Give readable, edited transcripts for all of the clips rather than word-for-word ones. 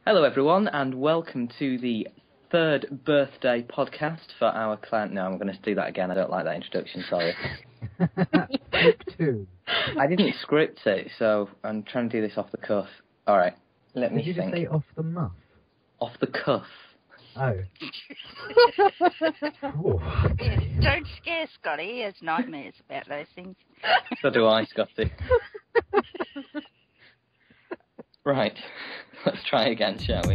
Hello everyone, and welcome to the third birthday podcast for our clan. No, I'm going to do that again. I don't like that introduction, sorry. I didn't script it, so I'm trying to do this off the cuff. Alright, let me think. Did you just say off the muff? Off the cuff. Oh. Yeah, don't scare Scotty. He has nightmares about those things. So do I, Scotty. Right, let's try again, shall we?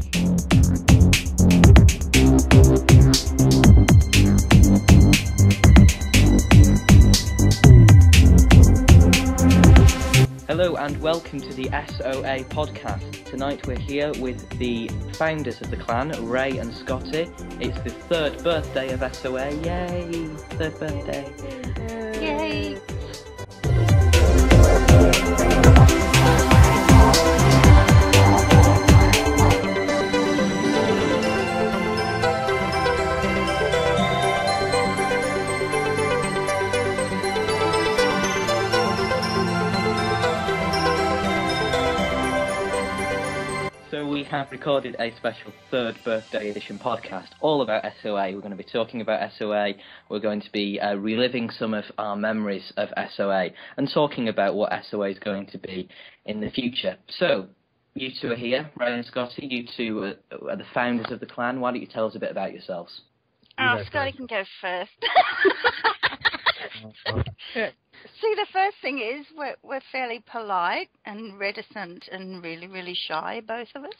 Hello and welcome to the SoA podcast. Tonight we're here with the founders of the clan, Ray and Scotty. It's the third birthday of SoA. Yay! Third birthday. Yay! So we have recorded a special third birthday edition podcast all about SoA. We're going to be talking about SoA. We're going to be reliving some of our memories of SoA and talking about what SoA is going to be in the future. So, you two are here, Ray and Scotty. You two are the founders of the clan. Why don't you tell us a bit about yourselves? Oh, Scotty can go first. See, the first thing is we're fairly polite and reticent and really, really shy, both of us.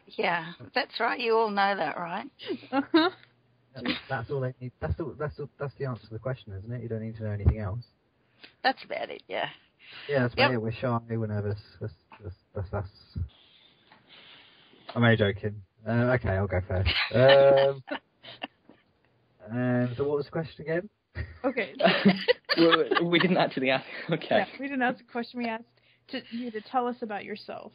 Yeah, that's right. You all know that, right? That's all they need. That's the answer to the question, isn't it? You don't need to know anything else. That's about it. Yeah. Yeah, that's about it. We're shy. We're nervous. That's us. I'm only joking. Okay, I'll go first. So what was the question again? Okay. We didn't actually ask. Okay. Yeah, we didn't ask a question. We asked you to tell us about yourself.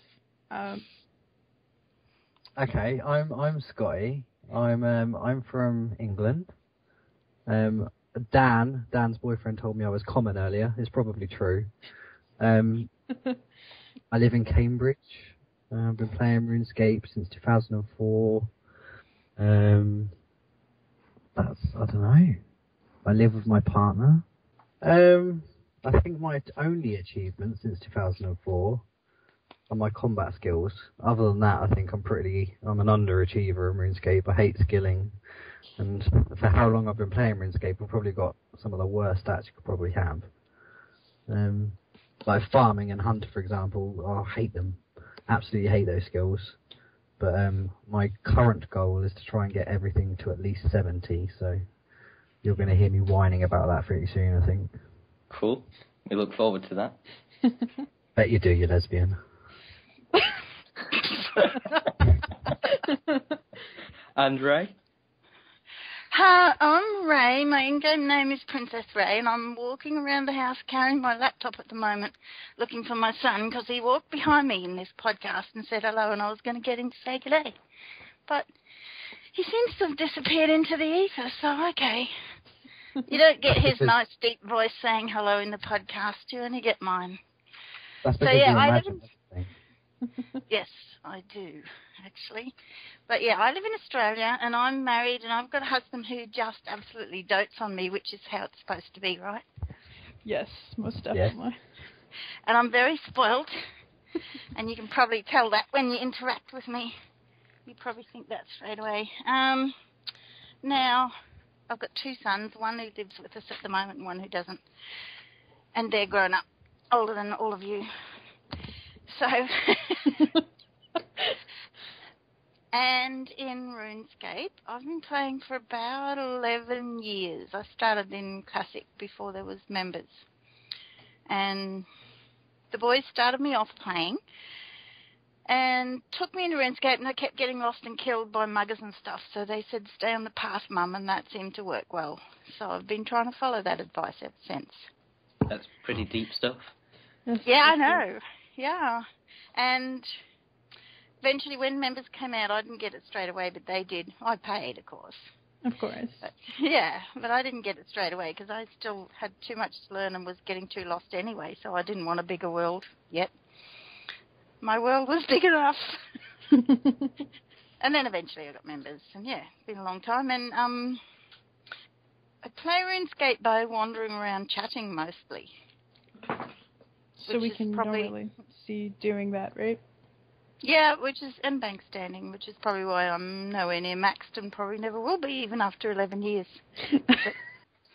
Okay, I'm Scotty. I'm from England. Dan's boyfriend told me I was common earlier. It's probably true. I live in Cambridge. I've been playing RuneScape since 2004. I don't know. I live with my partner. I think my only achievement since 2004 are my combat skills. Other than that, I think I'm an underachiever in RuneScape. I hate skilling. And for how long I've been playing RuneScape, I've probably got some of the worst stats you could probably have. Like farming and hunt, for example, I hate them. Absolutely hate those skills. But my current goal is to try and get everything to at least 70, so you're going to hear me whining about that pretty soon, I think. Cool. We look forward to that. Bet you do, you lesbian. And Ray? Hi, I'm Ray. My in-game name is Princess Ray, and I'm walking around the house carrying my laptop at the moment, looking for my son, because he walked behind me in this podcast and said hello, and I was going to get him to say good day. But he seems to have disappeared into the ether, so okay. You don't get his nice deep voice saying hello in the podcast, you only get mine. That's because you imagine everything. Yes, I do, actually. But yeah, I live in Australia, and I'm married, and I've got a husband who just absolutely dotes on me, which is how it's supposed to be, right? Yes, most definitely. Yeah. And I'm very spoilt, and you can probably tell that when you interact with me. You probably think that straight away. Now, I've got two sons, one who lives with us at the moment and one who doesn't. And they're grown up, older than all of you. So, and in RuneScape, I've been playing for about 11 years. I started in Classic before there was members. And the boys started me off playing and took me into RuneScape, and I kept getting lost and killed by muggers and stuff. So they said, stay on the path, Mum, and that seemed to work well. So I've been trying to follow that advice ever since. That's pretty deep stuff. Yeah, I know. Yeah. And eventually when members came out, I didn't get it straight away, but they did. I paid, of course. Of course. But I didn't get it straight away because I still had too much to learn and was getting too lost anyway, so I didn't want a bigger world yet. My world was big enough. And then eventually I got members, and yeah, it's been a long time. And I play RuneScape by wandering around chatting mostly. So we can normally see doing that, right? Yeah, and bank standing, which is probably why I'm nowhere near maxed and probably never will be, even after 11 years.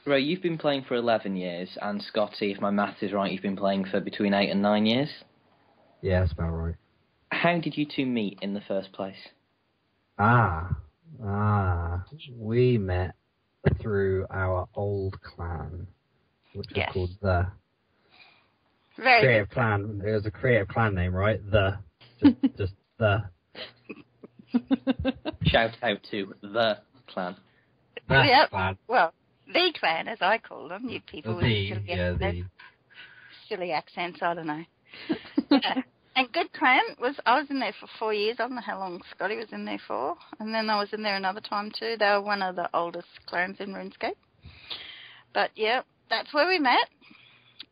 Ray, you've been playing for 11 years, and Scotty, if my maths is right, you've been playing for between 8 and 9 years? Yeah, that's about right. How did you two meet in the first place? We met through our old clan, which was called The. Very creative clan. It was a creative clan name, right? Just The. Shout out to The Clan. Yep. Clan. Well, The Clan, as I call them. You people with silly accents, I don't know. Yeah. And good clan I was in there for 4 years. I don't know how long Scotty was in there for. And then I was in there another time too. They were one of the oldest clans in RuneScape. But yeah, that's where we met.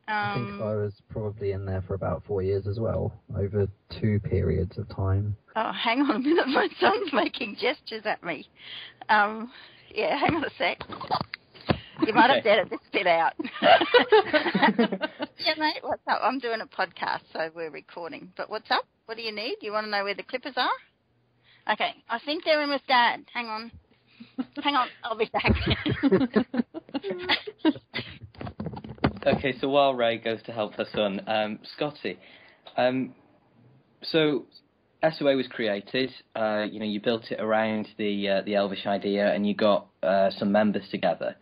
I think I was probably in there for about 4 years as well, over 2 periods of time. Oh, hang on a minute. My son's making gestures at me. Yeah, hang on a sec. You might have to edit this bit out. Yeah, mate, what's up? I'm doing a podcast, so we're recording. But what's up? What do you need? You want to know where the clippers are? Okay, I think they're in with Dad. Hang on. I'll be back. Okay, so while Ray goes to help her son, Scotty, so SoA was created. You built it around the Elvish idea, and you got some members together.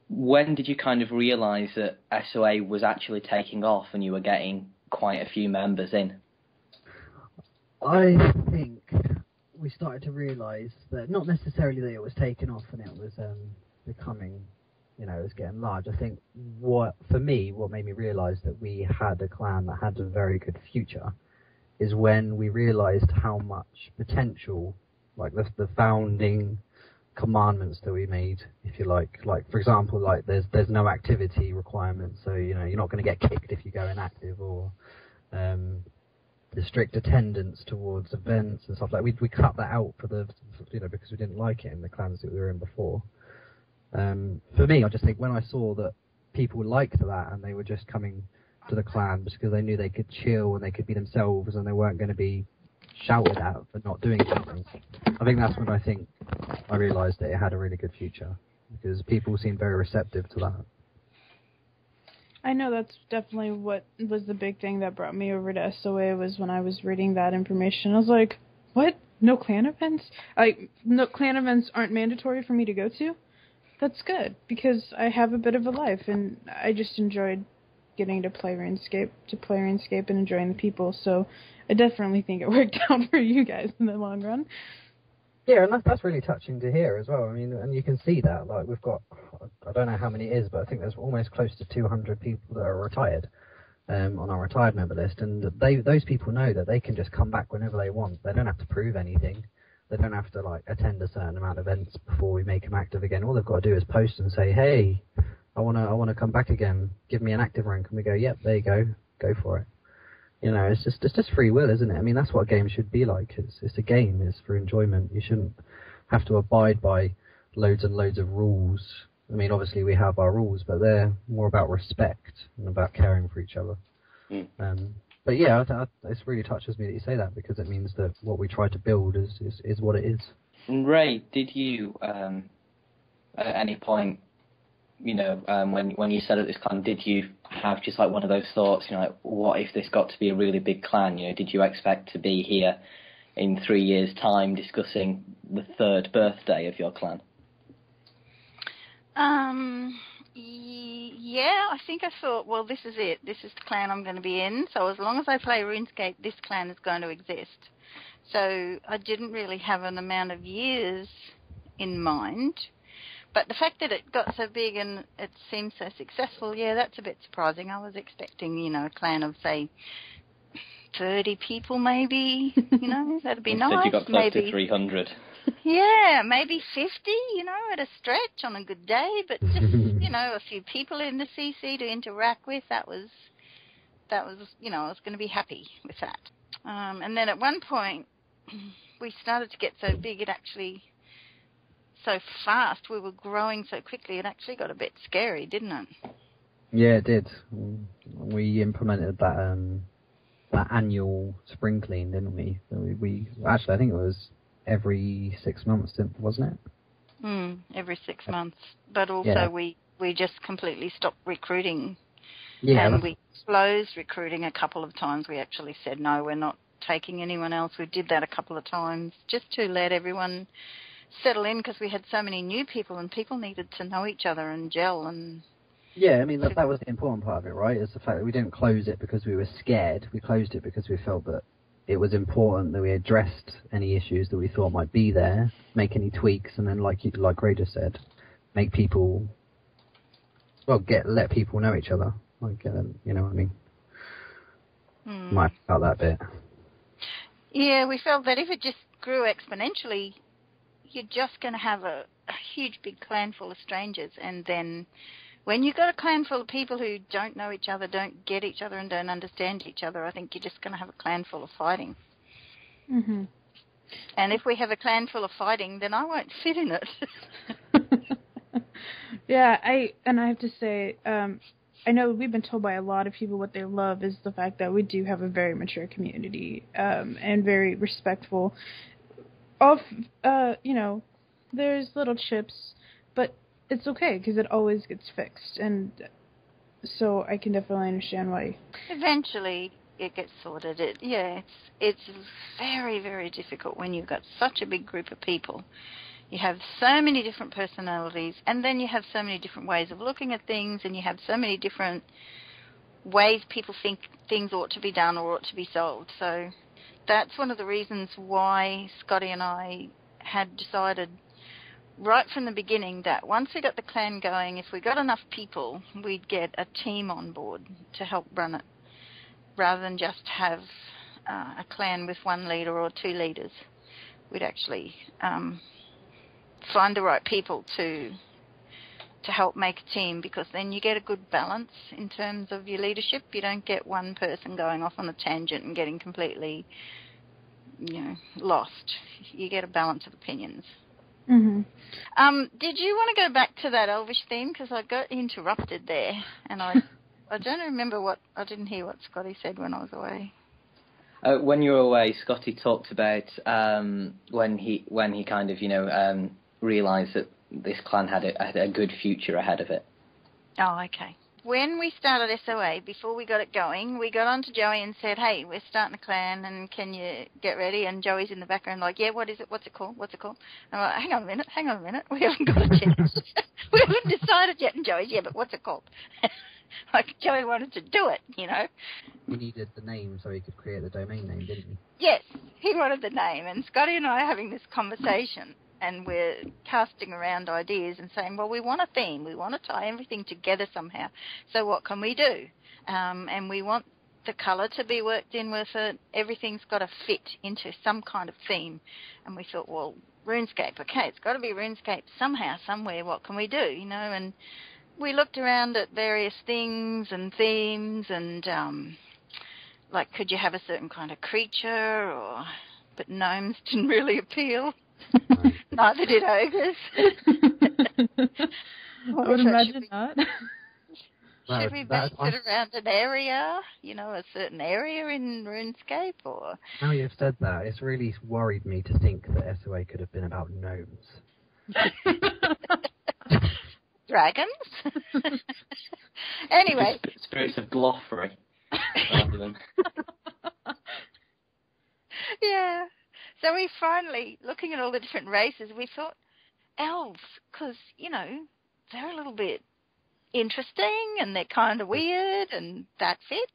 When did you kind of realise that SoA was actually taking off, and you were getting quite a few members in? I think we started to realise that not necessarily that it was taking off and it was becoming, it was getting large. I think what made me realise that we had a clan that had a very good future is when we realised how much potential, like the founding commandments that we made, if you like for example, like there's no activity requirement, so you're not going to get kicked if you go inactive, or the strict attendance towards events and stuff like we cut that out for because we didn't like it in the clans that we were in before. For me, I just think when I saw that people liked that and they were just coming to the clan just because they knew they could chill and they could be themselves and they weren't going to be shouted at for not doing something, I think that's when I realised that it had a really good future, because people seemed very receptive to that. I know that's definitely what was the big thing that brought me over to SoA, was when I was reading that information. I was like, what? No clan events? No clan events aren't mandatory for me to go to? That's good, because I have a bit of a life, and I just enjoyed getting to play RuneScape and enjoying the people, so I definitely think it worked out for you guys in the long run. Yeah, and that's really touching to hear as well. I mean, and you can see that, like, we've got, I don't know how many it is, but I think there's almost close to 200 people that are retired on our retired member list, and those people know that they can just come back whenever they want. They don't have to prove anything. They don't have to, like, attend a certain amount of events before we make them active again. All they've got to do is post and say, hey, I want to come back again. Give me an active rank. And we go, yep, there you go. Go for it. It's just free will, isn't it? I mean, that's what a game should be like. It's a game. It's for enjoyment. You shouldn't have to abide by loads and loads of rules. I mean, obviously we have our rules, but they're more about respect and about caring for each other. But yeah, it really touches me that you say that, because it means that what we try to build is what it is. Ray, did you at any point, when you set up this clan, did you have just like one of those thoughts, like, what if this got to be a really big clan? Did you expect to be here in 3 years' time discussing the 3rd birthday of your clan? Yeah, I think I thought, well, this is it. This is the clan I'm going to be in. So as long as I play RuneScape, this clan is going to exist. So I didn't really have an amount of years in mind. But the fact that it got so big and it seemed so successful, yeah, that's a bit surprising. I was expecting, a clan of, say, 30 people maybe, that'd be nice. Instead you got close to 300. Yeah, maybe 50, at a stretch on a good day, but just, a few people in the CC to interact with, that was, I was going to be happy with that. And then at one point, we started to get so big, it actually, so fast, we were growing so quickly, it actually got a bit scary, didn't it? Yeah, it did. We implemented that annual spring clean, didn't we? We actually, I think it was every 6 months, wasn't it? Every 6 months. But also we just completely stopped recruiting. Yeah. And we closed recruiting a couple of times. We actually said, no, we're not taking anyone else. We did that a couple of times just to let everyone settle in, because we had so many new people and people needed to know each other and gel. And yeah, I mean, that was the important part of it, right? Is the fact that we didn't close it because we were scared. We closed it because we felt that it was important that we addressed any issues that we thought might be there, make any tweaks, and then, like Ray just said, make people, let people know each other. Like, you know what I mean? Might about that bit. Yeah, we felt that if it just grew exponentially, you're just going to have a huge big clan full of strangers, and then when you've got a clan full of people who don't know each other, don't get each other, and don't understand each other, I think you're just going to have a clan full of fighting. Mm-hmm. And if we have a clan full of fighting, then I won't fit in it. Yeah, I have to say, I know we've been told by a lot of people what they love is the fact that we do have a very mature community, and very respectful of, there's little chips, but it's okay because it always gets fixed, and so I can definitely understand why. Eventually it gets sorted. It's very, very difficult when you've got such a big group of people. You have so many different personalities, and then you have so many different ways of looking at things, and you have so many different ways people think things ought to be done or ought to be solved. So that's one of the reasons why Scotty and I had decided right from the beginning that once we got the clan going, if we got enough people, we'd get a team on board to help run it, rather than just have a clan with one leader or two leaders. We'd actually find the right people to help make a team, because then you get a good balance in terms of your leadership. You don't get one person going off on a tangent and getting completely, lost. You get a balance of opinions. Mm-hmm. Did you want to go back to that Elvish theme? Because I got interrupted there, and I don't remember I didn't hear what Scotty said when I was away. When you were away, Scotty talked about when he kind of realised that this clan had a good future ahead of it. Oh, okay. When we started SOA, before we got it going, we got on to Joey and said, hey, we're starting a clan, and can you get ready? And Joey's in the background like, yeah, what is it? What's it called? And I'm like, hang on a minute. We haven't got it yet. We haven't decided yet. And Joey's, yeah, but what's it called? Like, Joey wanted to do it, He needed the name so he could create the domain name, didn't he? Yes, he wanted the name. And Scotty and I are having this conversation, and we're casting around ideas and saying, well, we want a theme. We want to tie everything together somehow. So what can we do? And we want the colour to be worked in with it. Everything's got to fit into some kind of theme. And we thought, well, RuneScape. Okay, it's got to be RuneScape somehow, somewhere. What can we do? And we looked around at various things and themes, and like, could you have a certain kind of creature? But gnomes didn't really appeal. Neither did ogres. I would imagine not. Should we base it around an area? A certain area in RuneScape, or? Now you've said that, it's really worried me to think that SOA could have been about gnomes. Dragons? Anyway. Spirits of Gloffrey. Rather than... Yeah. So we finally, looking at all the different races, we thought elves, because, they're a little bit interesting and they're kind of weird, and that fits.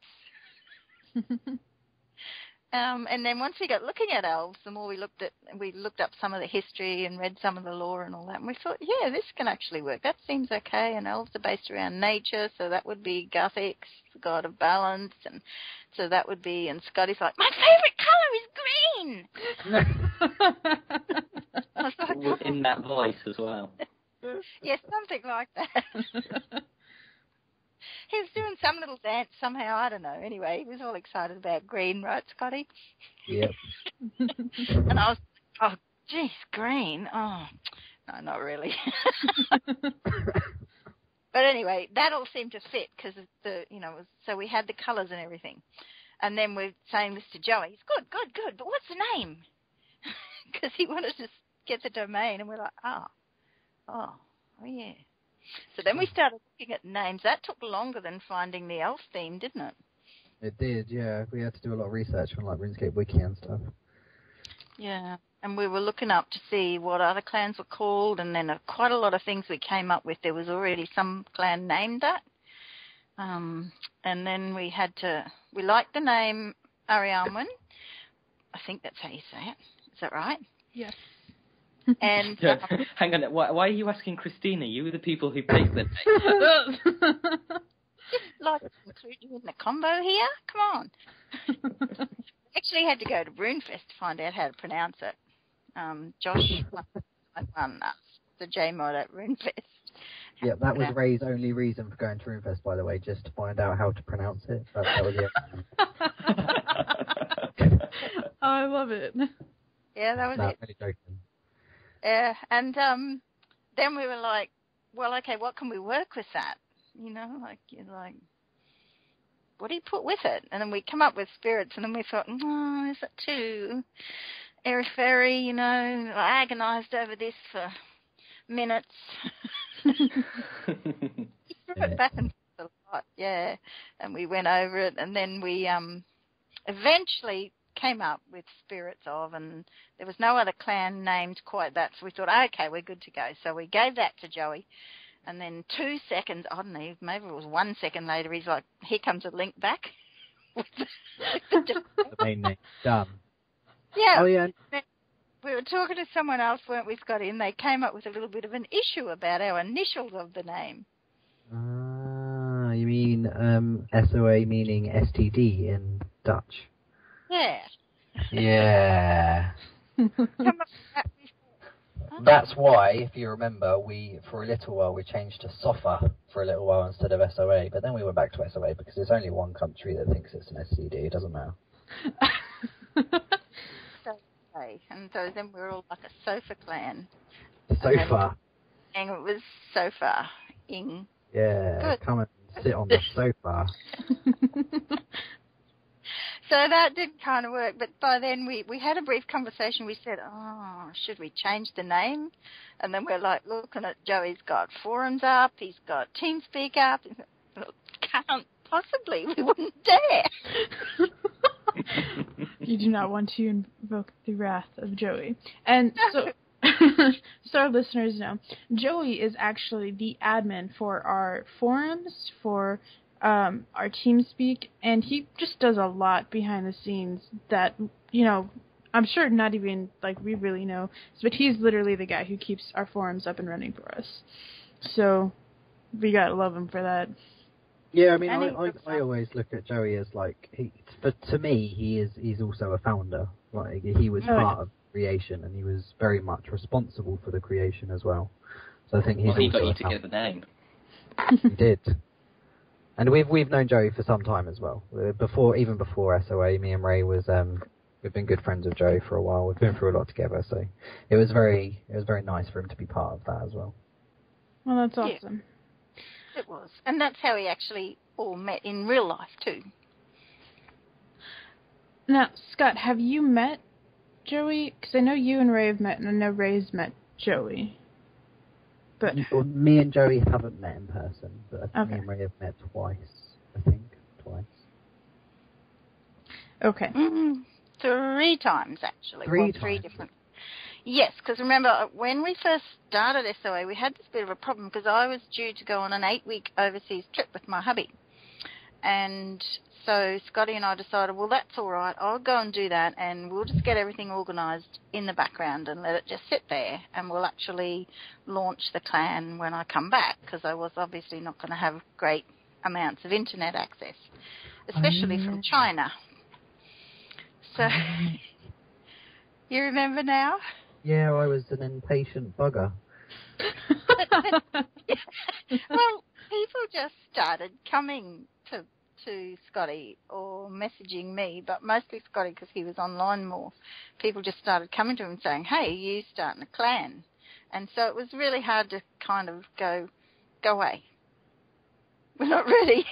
And then once we got looking at elves, the more we looked up some of the history and read some of the lore and all that, and we thought, yeah, this can actually work. That seems okay. And elves are based around nature, so that would be Guthix, the god of balance, and so that would be. And Scotty's like, my favourite colour is green. In that voice as well. Yes, something like that. He was doing some little dance somehow, I don't know. Anyway, he was all excited about green, right, Scotty? Yep. And I was, oh, geez, green? Oh, no, not really. But anyway, that all seemed to fit because so we had the colours and everything. And then we're saying this to Joey. He's good, but what's the name? Because he wanted to get the domain, and we're like, oh, yeah. So then we started looking at names. That took longer than finding the elf theme, didn't it? It did, yeah. We had to do a lot of research on like RuneScape Wiki and stuff. Yeah, and we were looking up to see what other clans were called, and then quite a lot of things we came up with. There was already some clan named that. And then we liked the name Arianwyn. I think that's how you say it. Is that right? Yes. And hang on, why are you asking Christina? You were the people who picked the name. Just like to include you in the combo here. Come on. Actually had to go to RuneFest to find out how to pronounce it. Josh won the J-mod at RuneFest. Yeah, that was Ray's only reason for going to RuneFest, by the way, just to find out how to pronounce it. That was it. Oh, I love it. Yeah, that was it. Really joking. Yeah, and then we were like, well, okay, what can we work with that? What do you put with it? And then we come up with spirits, and then we thought, is that too airy-fairy? I agonised over this for minutes. Back and forth a lot, yeah. And we went over it, and then we eventually came up with Spirits of, and there was no other clan named quite that, so we thought, okay, we're good to go. So we gave that to Joey, and then 2 seconds, I don't know, maybe it was 1 second later, he's like, here comes a link back. The main name, done. Yeah. Oh, yeah. We were talking to someone else, weren't we, Scotty, and they came up with a little bit of an issue about our initials of the name. You mean SOA meaning STD in Dutch? Yeah. Yeah. That's why, if you remember, for a little while we changed to SOFA for a little while instead of SOA, but then we went back to SOA because there's only one country that thinks it's an STD. It doesn't matter. And so then we were all like a sofa clan. Sofa. And it was sofa-ing. Yeah, good. Come and sit on the sofa. So that did kind of work, but by then we had a brief conversation. We said, should we change the name? And then we're like looking at Joey's got forums up, he's got TeamSpeak up. Can't possibly, we wouldn't dare. You do not want to invoke the wrath of Joey. And so our listeners know, Joey is actually the admin for our forums, for our TeamSpeak, and he just does a lot behind the scenes that, I'm sure not even, we really know, but he's literally the guy who keeps our forums up and running for us. So, we gotta love him for that. Yeah, I mean, I always look at Joey as but to me, he's also a founder. He was part of creation, and he was very much responsible for the creation as well. So I think he's he also got you to get the name. He did. And we've known Joey for some time as well. Even before SOA, me and Ray we've been good friends with Joey for a while. We've been through a lot together, so it was very nice for him to be part of that as well. Well, that's awesome. Yeah, it was, and that's how we actually all met in real life too. Now, Scott, have you met Joey? Because I know you and Ray have met, and I know Ray's met Joey. But me and Joey haven't met in person, but okay. Me and Ray have met twice, I think. Twice. Okay. 3 times, actually. Three different. Yes, because remember, when we first started SOA, we had this bit of a problem because I was due to go on an 8-week overseas trip with my hubby. And so Scotty and I decided, well, that's all right. I'll go and do that, and we'll just get everything organised in the background and let it just sit there, and we'll actually launch the clan when I come back, because I was obviously not going to have great amounts of internet access, especially from China. So, you remember now? Yeah, I was an impatient bugger. Well, people just started coming to Scotty or messaging me, but mostly Scotty because he was online more. People just started coming to him saying, hey, you starting a clan? And so it was really hard to kind of go away. We're not ready.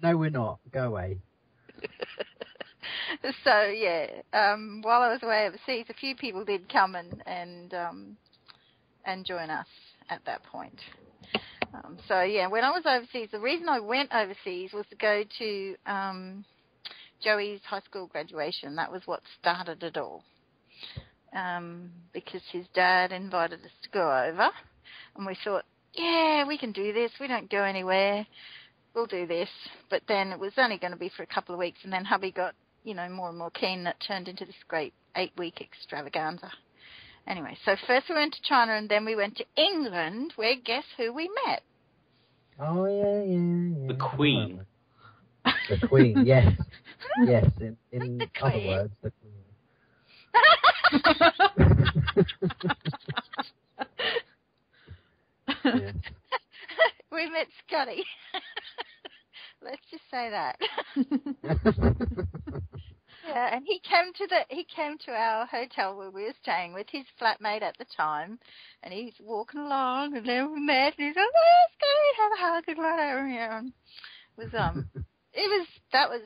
No, we're not. Go away. So, yeah, while I was away overseas, a few people did come and join us at that point. So, yeah, when I was overseas, the reason I went overseas was to go to Joey's high school graduation. That was what started it all. Because his dad invited us to go over, and we thought, yeah, we can do this. We don't go anywhere. We'll do this. But then it was only going to be for a couple of weeks, and then hubby got, more and more keen. That turned into this great 8-week extravaganza. Anyway, so first we went to China, and then we went to England, where guess who we met? Oh, yeah. The Queen. The Queen, yes. Yes, in The other Queen. words, the Queen. Yes. We met Scotty. Let's just say that. Yeah, and he came to our hotel where we were staying with his flatmate at the time, and he's walking along, and then we met, and he's like, "Oh, Scotty, have a hug and whatever." That was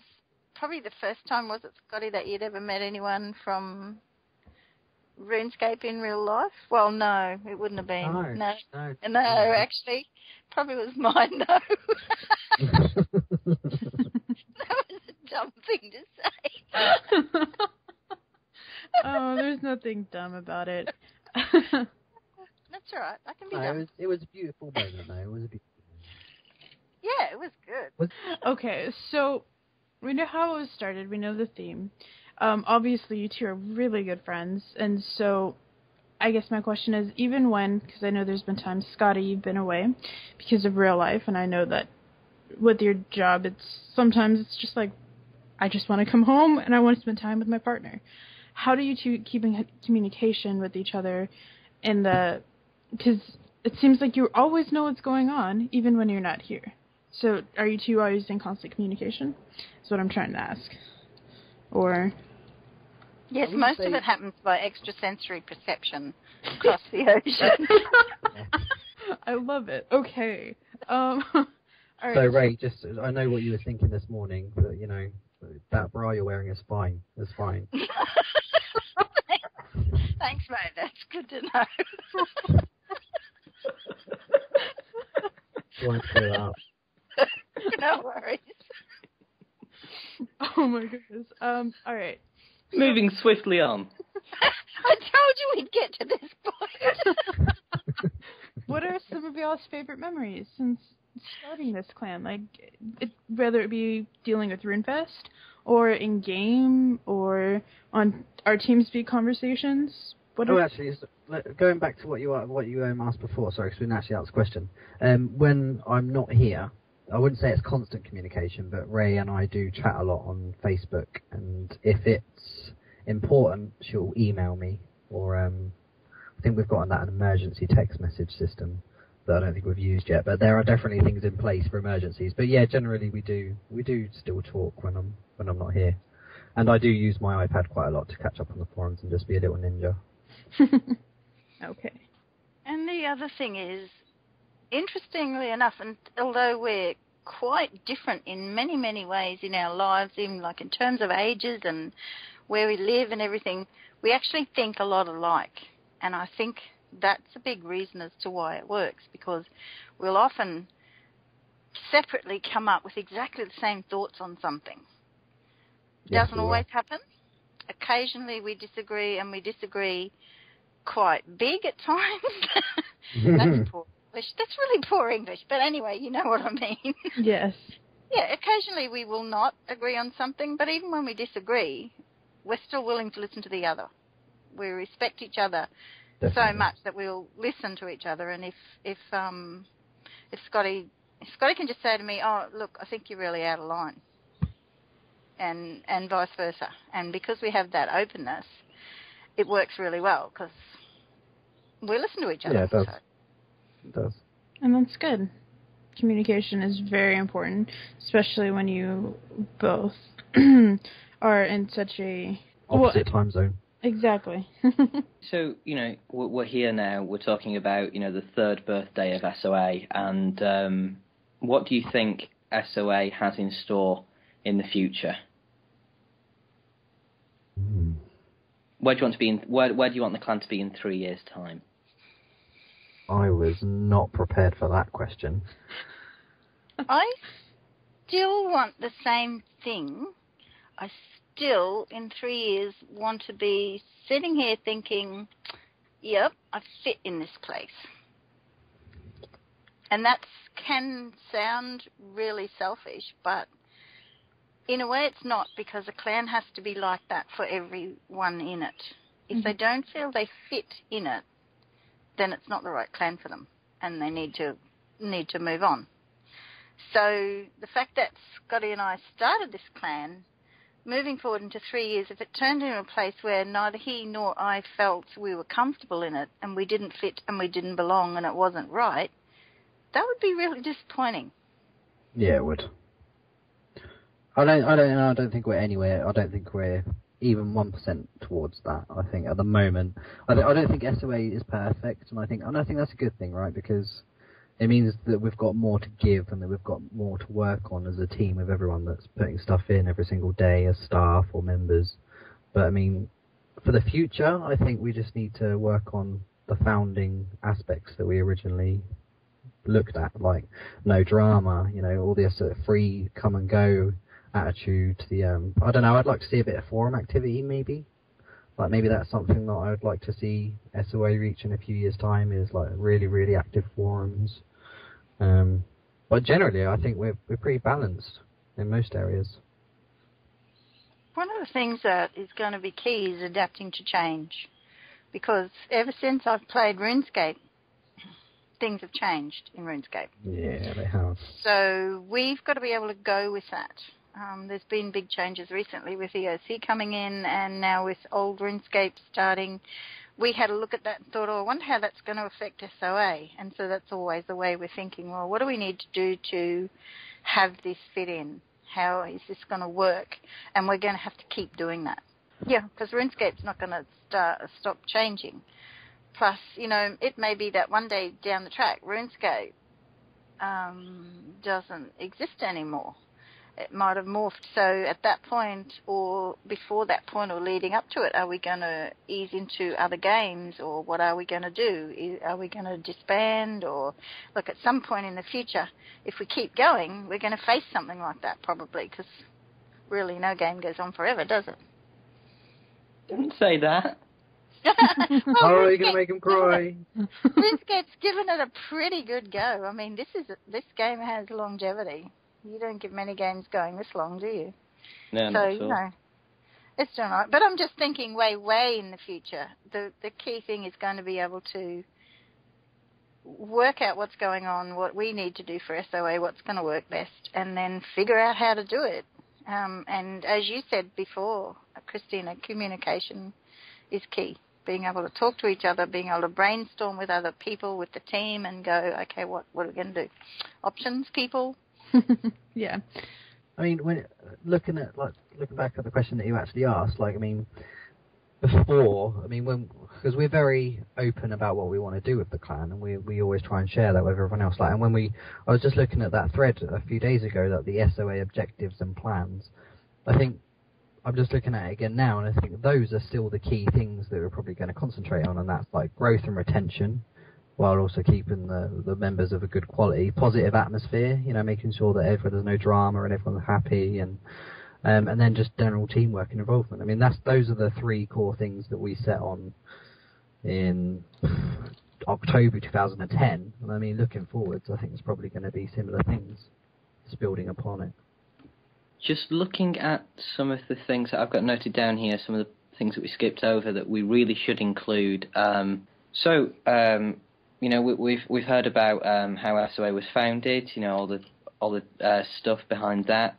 probably the first time, was it, Scotty, that you'd ever met anyone from RuneScape in real life? Well, no, it wouldn't have been. No, actually, probably was mine, though. That was a dumb thing to say. Oh, there's nothing dumb about it. That's all right. I can be dumb. It was a beautiful moment, though. It was a beautiful moment. Yeah, it was good. Okay, so we know how it was started. We know the theme. Obviously, you two are really good friends, and so I guess my question is, even when, because I know there's been times, Scotty, you've been away because of real life, and I know that with your job, sometimes it's just like, I just want to come home and I want to spend time with my partner. How do you two keep in communication with each other because it seems like you always know what's going on, even when you're not here. So are you two always in constant communication? That's what I'm trying to ask. Or... Yes, most of it happens by extrasensory perception across the ocean. I love it. Okay. All right. So, Ray, I know what you were thinking this morning, but, that bra you're wearing is fine. It's fine. Thanks, mate. That's good to know. Do you want to clear that up? No worries. Oh, my goodness. All right. Moving swiftly on. I told you we'd get to this point. What are some of y'all's favorite memories since starting this clan? Like, whether it be dealing with RuneFest, or in game, or on our TeamSpeak conversations. Actually, going back to what you asked before. Sorry, because we didn't actually ask the question. When I'm not here, I wouldn't say it's constant communication, but Ray and I do chat a lot on Facebook, and if it's important, she'll email me, or I think we've got an emergency text message system that I don't think we've used yet, but there are definitely things in place for emergencies. But yeah, generally we do still talk when I'm not here, and I do use my iPad quite a lot to catch up on the forums and just be a little ninja. Okay. And the other thing is, interestingly enough, and although we're quite different in many, many ways in our lives, even like in terms of ages and where we live and everything, we actually think a lot alike. And I think that's a big reason as to why it works, because we'll often separately come up with exactly the same thoughts on something. Yes, Doesn't always happen. Occasionally we disagree, and we disagree quite big at times. That's poor English. That's really poor English. But anyway, you know what I mean. Yes. Yeah, occasionally we will not agree on something, but even when we disagree, we're still willing to listen to the other. We respect each other so much that we'll listen to each other. And if Scotty can just say to me, "Oh, look, I think you're really out of line," and vice versa. And because we have that openness, it works really well because we listen to each other. Yeah, it does. So. It does. And that's good. Communication is very important, especially when you both are in such a... opposite time zone. Exactly. So, we're here now, we're talking about, the third birthday of SOA, and what do you think SOA has in store in the future? Where do you want to be where do you want the clan to be in 3 years' time? I was not prepared for that question. I still want the same thing. I still, in 3 years, want to be sitting here thinking, yep, I fit in this place. And that can sound really selfish, but in a way it's not, because a clan has to be like that for everyone in it. If they don't feel they fit in it, then it's not the right clan for them, and they need to move on. So the fact that Scotty and I started this clan, moving forward into 3 years, if it turned into a place where neither he nor I felt we were comfortable in it, and we didn't fit and we didn't belong and it wasn't right, that would be really disappointing. Yeah, it would. I don't think we're anywhere. I don't think we're even 1% towards that. I think at the moment, I don't think SOA is perfect, and I think that's a good thing, right? Because it means that we've got more to give and that we've got more to work on as a team with everyone that's putting stuff in every single day as staff or members. But I mean, for the future, I think we just need to work on the founding aspects that we originally looked at, like no drama, all this sort of free come and go attitude. I don't know, I'd like to see a bit of forum activity, maybe. Like, maybe that's something that I would like to see SOA reach in a few years' time, is like really, really active forums. But generally, I think we're pretty balanced in most areas. One of the things that is going to be key is adapting to change, because ever since I've played RuneScape, things have changed in RuneScape. Yeah, they have. So we've got to be able to go with that. There's been big changes recently with EOC coming in, and now with old RuneScape starting. We had a look at that and thought, I wonder how that's going to affect SOA. And so that's always the way we're thinking, well, what do we need to do to have this fit in? How is this going to work? And we're going to have to keep doing that. Yeah, because RuneScape's not going to stop changing. Plus, it may be that one day down the track, RuneScape doesn't exist anymore. It might have morphed. So at that point, or before that point, or leading up to it, are we going to ease into other games, or what are we going to do? Are we going to disband? Or look, at some point in the future, if we keep going, we're going to face something like that probably, because really no game goes on forever, does it? Don't say that. Oh, you're going to make him cry. RuneScape's given it a pretty good go. I mean, this game has longevity. You don't get many games going this long, do you? No, not at all. It's doing all right. But I'm just thinking way in the future. The key thing is going to be able to work out what's going on, what we need to do for SOA, what's going to work best, and then figure out how to do it. And as you said before, Christina, communication is key. Being able to talk to each other, being able to brainstorm with other people, with the team, and go, okay, what are we going to do? Options, people? Yeah. I mean, when looking back at the question that you actually asked, before, because we're very open about what we want to do with the clan, and we always try and share that with everyone else. I was just looking at that thread a few days ago, that the SOA objectives and plans. I think I'm just looking at it again now, and I think those are still the key things that we're probably going to concentrate on, and that's like growth and retention, while also keeping the members of a good quality, positive atmosphere, making sure that there's no drama and everyone's happy, and then just general teamwork and involvement. Those are the three core things that we set on in October 2010. And looking forwards, I think it's probably going to be similar things, just building upon it. Just looking at some of the things that I've got noted down here, some of the things that we skipped over that we really should include. We've heard about how SOA was founded, all the stuff behind that.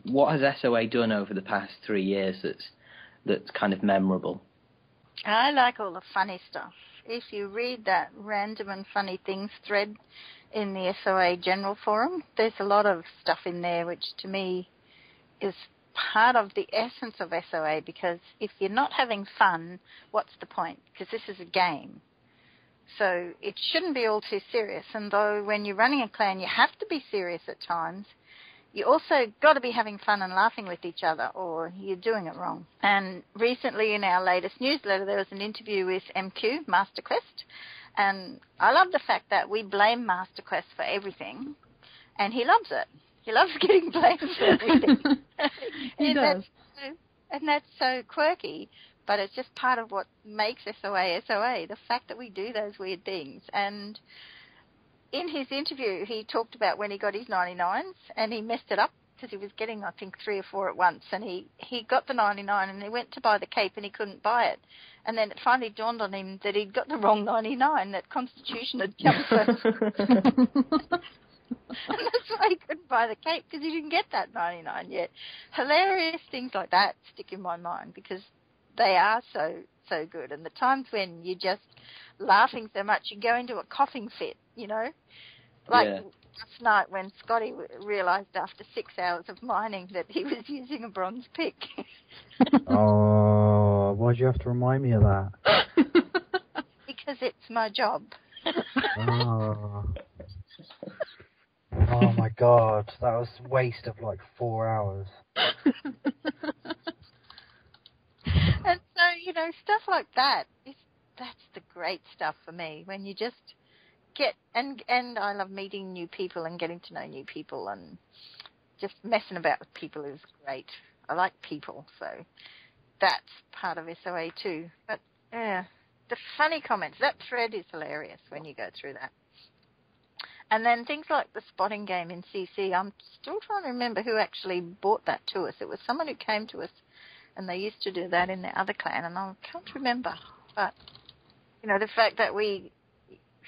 What has SOA done over the past 3 years that's kind of memorable? I like all the funny stuff. If you read that random and funny things thread in the SOA General Forum, there's a lot of stuff in there which to me is part of the essence of SOA, because if you're not having fun, what's the point? Because this is a game. So it shouldn't be all too serious. And though when you're running a clan you have to be serious at times, you also got to be having fun and laughing with each other, or you're doing it wrong. And recently in our latest newsletter there was an interview with MQ, MasterQuest, and I love the fact that we blame MasterQuest for everything, and he loves it. He loves getting blamed for everything. He does. And that's so quirky, but it's just part of what makes SOA SOA, the fact that we do those weird things. And in his interview, he talked about when he got his 99s and he messed it up because he was getting, I think, 3 or 4 at once. And he got the 99 and he went to buy the cape and he couldn't buy it. And then it finally dawned on him that he'd got the wrong 99, that Constitution had come first. And that's why he couldn't buy the cape, because he didn't get that 99 yet. Hilarious things like that stick in my mind because they are so good. And the times when you're just laughing so much you go into a coughing fit, you know, like last night when Scotty realised after 6 hours of mining that he was using a bronze pick. Oh, why'd you have to remind me of that? Because it's my job. Oh my God, that was a waste of like 4 hours. And so, you know, stuff like that's the great stuff for me, when you just get, and I love meeting new people and getting to know new people, and just messing about with people is great. I like people, so that's part of SOA too. But yeah, the funny comments, that thread is hilarious when you go through that. And then things like the spotting game in CC, I'm still trying to remember who actually brought that to us. It was someone who came to us, and they used to do that in their other clan, and I can't remember. But, you know, the fact that we,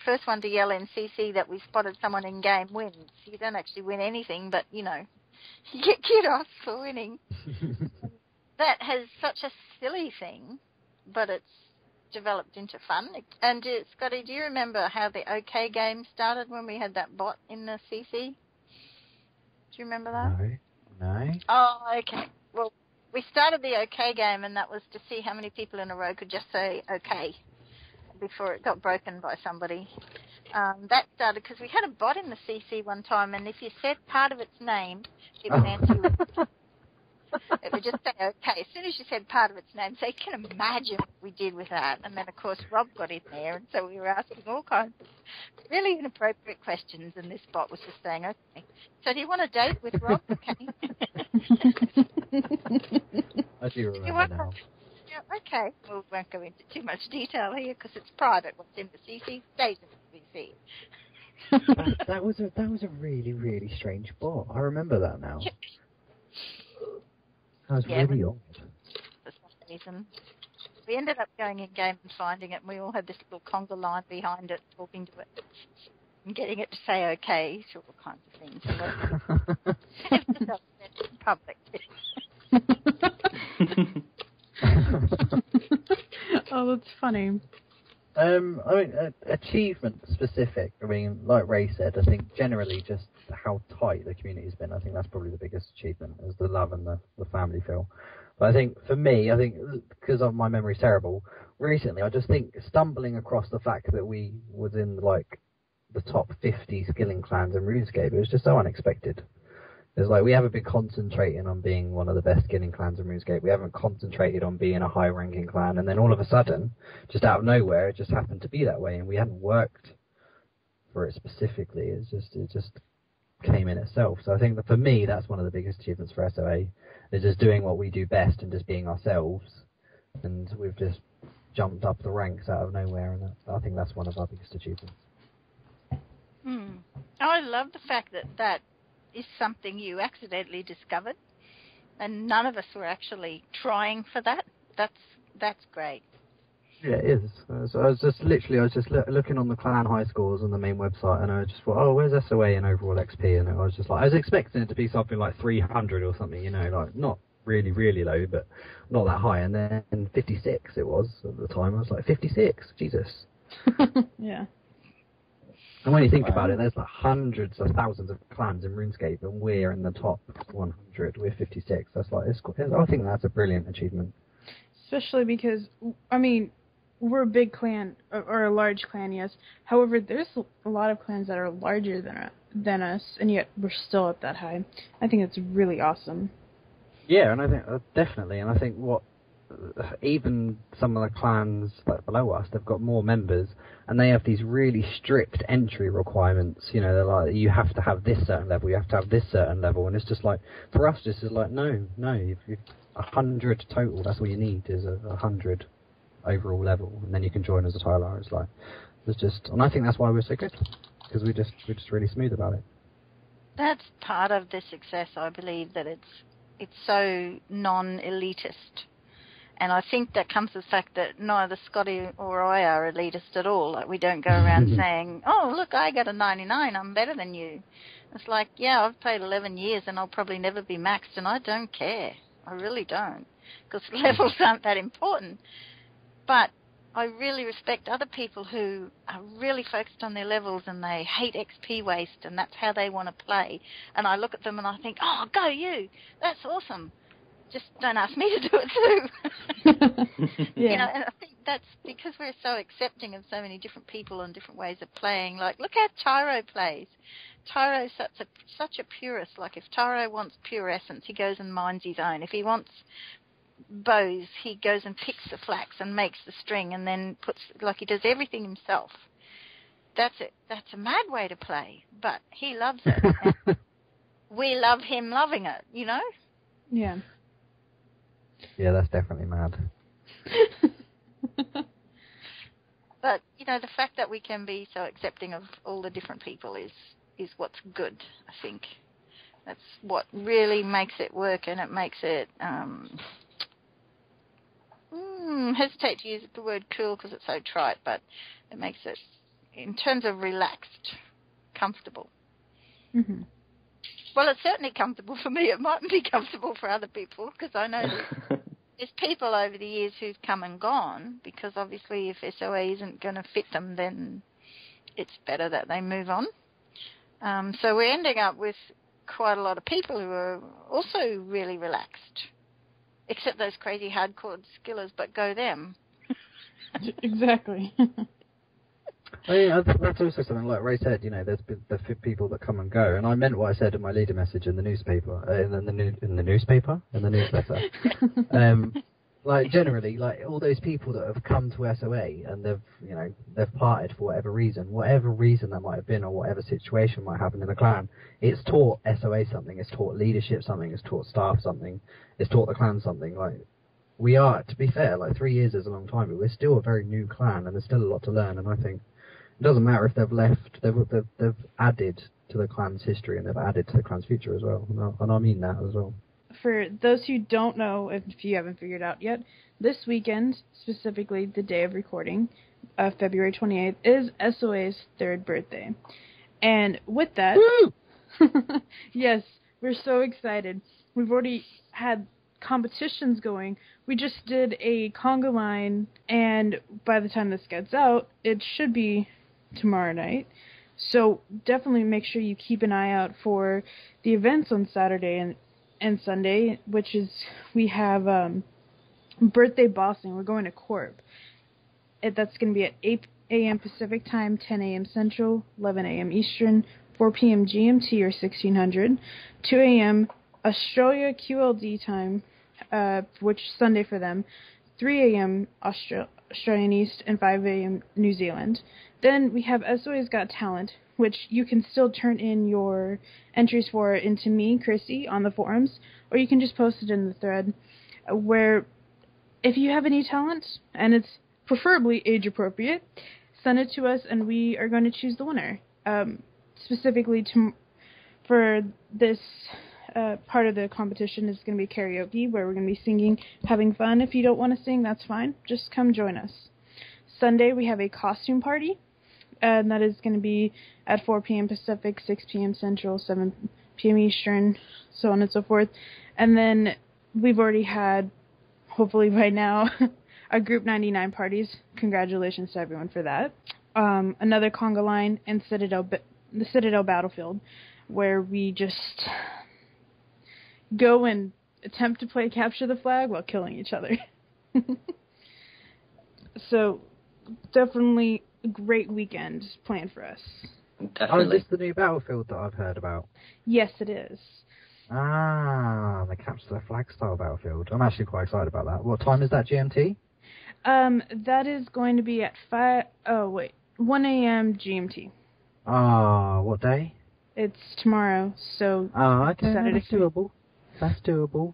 first one to yell in CC that we spotted someone in game wins. You don't actually win anything, but, you know, you get kudos for winning. That has such a silly thing, but it's developed into fun. And Scotty, do you remember how the OK game started when we had that bot in the CC? Do you remember that? No. Oh, okay. Well, we started the OK game, and that was to see how many people in a row could just say OK before it got broken by somebody. That started because we had a bot in the CC one time, and if you said part of its name, it would answer you. It would just say okay. As soon as you said part of its name, so you can imagine what we did with that. And then, of course, Rob got in there, and so we were asking all kinds of really inappropriate questions, and this bot was just saying, okay, so do you want a date with Rob? Okay. I do remember now. Yeah, okay. Well, we won't go into too much detail here because it's private. What's in the CC stays in the CC. that was a really, really strange bot. I remember that now. That was really odd. For some reason. We ended up going in game and finding it, and we all had this little conga line behind it, talking to it, and getting it to say okay to all kinds of things. It was in public. Oh, that's funny. I mean, achievement specific. I mean, like Ray said, I think generally just how tight the community's been. I think that's probably the biggest achievement, is the love and the family feel. But I think for me, because of my memory's terrible, recently I just think stumbling across the fact that we was in like the top 50 skilling clans in RuneScape, it was just so unexpected. It's like we haven't been concentrating on being one of the best skilling clans in RuneScape. We haven't concentrated on being a high-ranking clan, and then all of a sudden, just out of nowhere, it just happened to be that way, and we hadn't worked for it specifically. It just came in itself. So I think that for me, that's one of the biggest achievements for SOA, is just doing what we do best and just being ourselves. And we've just jumped up the ranks out of nowhere, and I think that's one of our biggest achievements. I love the fact that is something you accidentally discovered, and none of us were actually trying for that. That's great. Yeah, it is. So I was just looking on the clan high scores on the main website, and I just thought, oh, where's SOA and overall XP? And I was expecting it to be something like 300 or something, you know, like not really, really low, but not that high. And then 56 it was at the time. I was like, 56? Jesus. Yeah. And when you think about it, there's like hundreds of thousands of clans in RuneScape, and we're in the top 100. We're 56. That's like, I think that's a brilliant achievement. Especially because, I mean, we're a big clan, or a large clan, yes. However, there's a lot of clans that are larger than us, and yet we're still at that high. I think it's really awesome. Yeah, and I think definitely, and I think even some of the clans like below us, they've got more members, and they have these really strict entry requirements. You know, they're like, you have to have this certain level, you have to have this certain level, and it's just like, for us, this is like, no, you've 100 total. That's all you need is 100 overall level, and then you can join as a Tyler. It's like, it's just, and I think that's why we're so good, because we're just really smooth about it. That's part of the success, I believe, that it's so non-elitist. And I think that comes to the fact that neither Scotty or I are elitist at all. Like, we don't go around saying, oh, look, I got a 99, I'm better than you. It's like, yeah, I've played 11 years and I'll probably never be maxed, and I don't care. I really don't, because levels aren't that important. But I really respect other people who are really focused on their levels and they hate XP waste, and that's how they want to play. And I look at them and I think, oh, go you. That's awesome. Just don't ask me to do it too. Yeah. You know, and I think that's because we're so accepting of so many different people and different ways of playing. Like, look how Tyro plays. Tyro's such a purist. Like, if Tyro wants pure essence, he goes and mines his own. If he wants bows, he goes and picks the flax and makes the string and then he does everything himself. That's it. That's a mad way to play, but he loves it. And we love him loving it, you know? Yeah. Yeah, that's definitely mad. But, you know, the fact that we can be so accepting of all the different people is what's good, I think. That's what really makes it work, and it makes it, hesitate to use the word cool because it's so trite, but it makes it, in terms of relaxed, comfortable. Mm-hmm. Well, it's certainly comfortable for me. It mightn't be comfortable for other people, because I know there's people over the years who've come and gone, because obviously if SOA isn't going to fit them, then it's better that they move on. So we're ending up with quite a lot of people who are also really relaxed, except those crazy hardcore skillers, but go them. Exactly. I mean, that's also something like Ray said. You know, there's been the people that come and go, and I meant what I said in my leader message in the newspaper, in the newsletter. Like, generally, like, all those people that have come to SOA and they've parted for whatever reason that might have been, or whatever situation might happen in the clan, it's taught SOA something, it's taught leadership something, it's taught staff something, it's taught the clan something. Like, we are, to be fair, like, 3 years is a long time, but we're still a very new clan, and there's still a lot to learn, and I think it doesn't matter if they've left, they've added to the clan's history, and they've added to the clan's future as well, and I mean that as well. For those who don't know, if you haven't figured out yet, this weekend, specifically the day of recording, February 28th, is SOA's 3rd birthday. And with that, yes, we're so excited. We've already had competitions going. We just did a conga line, and by the time this gets out, it should be tomorrow night. So definitely make sure you keep an eye out for the events on Saturday and Sunday, which is, we have birthday bossing. We're going to Corp. That's going to be at 8 a.m. Pacific time, 10 a.m. Central, 11 a.m. Eastern, 4 p.m. GMT or 1600, 2 a.m. Australia QLD time, which is Sunday for them, 3 a.m. Australian East, and 5 a.m. New Zealand. Then we have SOA's Got Talent, which you can still turn in your entries for into me, Chrissy, on the forums, or you can just post it in the thread, where if you have any talent, and it's preferably age-appropriate, send it to us, and we are going to choose the winner. Specifically for this part of the competition is going to be karaoke, where we're going to be singing, having fun. If you don't want to sing, that's fine. Just come join us. Sunday, we have a costume party, and that is going to be at 4 p.m. Pacific, 6 p.m. Central, 7 p.m. Eastern, so on and so forth. And then we've already had, hopefully by now, our Group 99 parties. Congratulations to everyone for that. Another conga line and the Citadel battlefield, where we just go and attempt to play capture the flag while killing each other. So, definitely a great weekend planned for us. Definitely. Oh, is this the new battlefield that I've heard about? Yes, it is. The capture the flag style battlefield. I'm actually quite excited about that. What time is that GMT? That is going to be at 1 a.m. GMT. What day? It's tomorrow, so okay, Saturday. That's doable.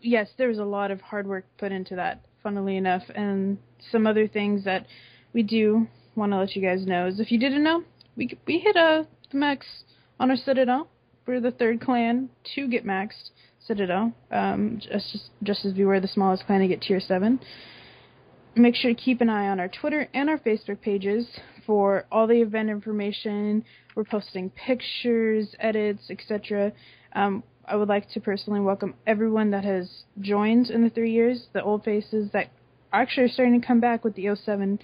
Yes, there was a lot of hard work put into that, funnily enough, and some other things that we do want to let you guys know is, if you didn't know, we hit the max on our Citadel. We're the third clan to get maxed Citadel, just as we were the smallest clan to get tier 7. Make sure to keep an eye on our Twitter and our Facebook pages for all the event information. We're posting pictures, edits, etc. I would like to personally welcome everyone that has joined in the 3 years, the old faces that actually are starting to come back with the 07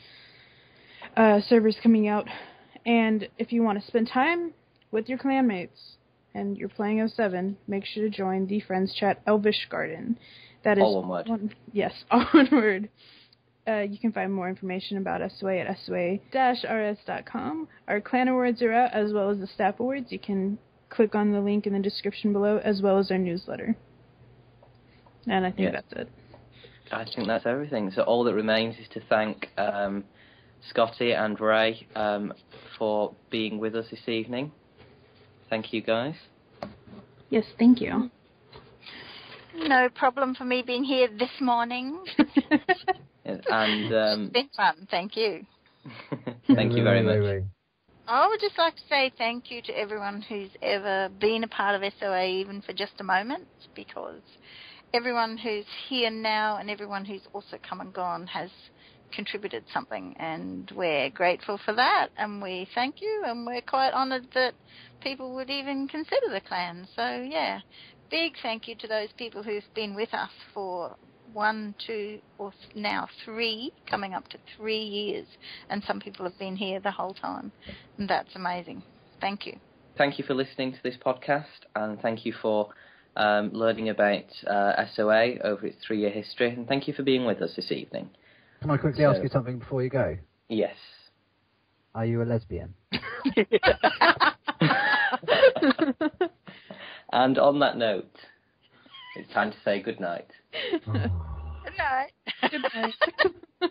servers coming out. And if you want to spend time with your clanmates and you're playing 07, make sure to join the Friends Chat Elvish Garden. That is all one word. Yes, all one word. You can find more information about SOA at soa-rs.com. Our clan awards are out, as well as the staff awards. You can click on the link in the description below, as well as our newsletter. And I think that's it. I think that's everything. So all that remains is to thank Scotty and Ray for being with us this evening. Thank you, guys. Yes, thank you. No problem for me being here this morning. And It's been fun, thank you. Thank you very much. I would just like to say thank you to everyone who's ever been a part of SOA, even for just a moment, because everyone who's here now and everyone who's also come and gone has contributed something, and we're grateful for that, and we thank you, and we're quite honoured that people would even consider the clan. So, yeah, big thank you to those people who've been with us for 1, 2, or now 3, coming up to 3 years, and some people have been here the whole time, and that's amazing. Thank you. Thank you for listening to this podcast, and thank you for learning about SOA over its 3-year history, and thank you for being with us this evening. Can I quickly ask you something before you go? Yes. Are you a lesbian? And on that note, it's time to say good night. Good night. Good night.